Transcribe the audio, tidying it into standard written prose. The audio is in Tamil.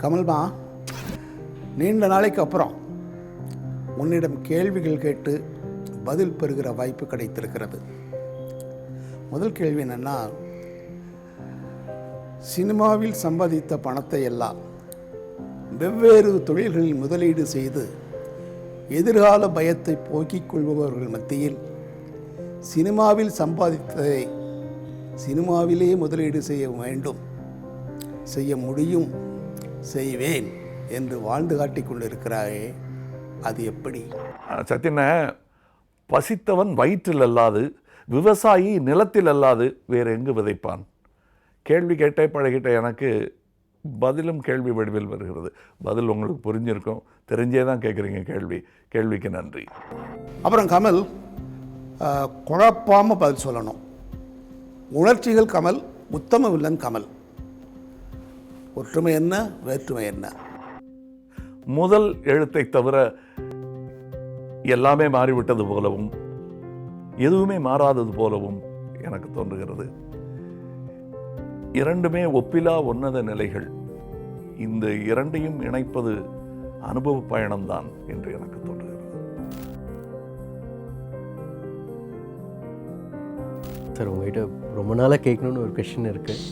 கமல்மா, நீண்ட நாளைக்கு அப்புறம் உன்னிடம் கேள்விகள் கேட்டு பதில் பெறுகிற வாய்ப்பு கிடைத்திருக்கிறது. முதல் கேள்வி என்னென்னா, சினிமாவில் சம்பாதித்த பணத்தை எல்லாம் வெவ்வேறு தொழில்களில் முதலீடு செய்து எதிர்கால பயத்தை போக்கிக் கொள்பவர்கள் மத்தியில் சினிமாவில் சம்பாதித்ததை சினிமாவிலேயே முதலீடு செய்ய வேண்டும், செய்ய முடியும், செய்வேன் என்று வாழ்ந்து காட்டிக் கொண்டிருக்கிறாயே, அது எப்படி? சத்தியன, பசித்தவன் வயிற்றில் அல்லாது, விவசாயி நிலத்தில் அல்லாது வேறு எங்கு விதைப்பான்? கேள்வி கேட்டே பழகிட்ட எனக்கு பதிலும் கேள்வி வடிவில் வருகிறது. பதில் உங்களுக்கு புரிஞ்சிருக்கும், தெரிஞ்சே தான் கேட்குறீங்க. கேள்விக்கு நன்றி. அப்புறம் கமல், குழப்பாமல் பதில் சொல்லணும். உணர்ச்சிகள் கமல், உத்தம வில்லன் கமல். ஒற்றுமை என்ன, வேற்றுமை என்ன? முதல் எழுத்தை தவிர எல்லாமே மாறிவிட்டது போலவும் எதுவுமே மாறாதது போலவும் எனக்கு தோன்றுகிறது. இரண்டுமே ஒப்பிலா உன்னத நிலைகள். இந்த இரண்டையும் இணைப்பது அனுபவ பயணம்தான் என்று எனக்கு தோன்றுகிறது. சார், உங்கள்கிட்ட ரொம்ப நாளாக கேட்கணுன்னு ஒரு கொஸ்டின் இருக்குது.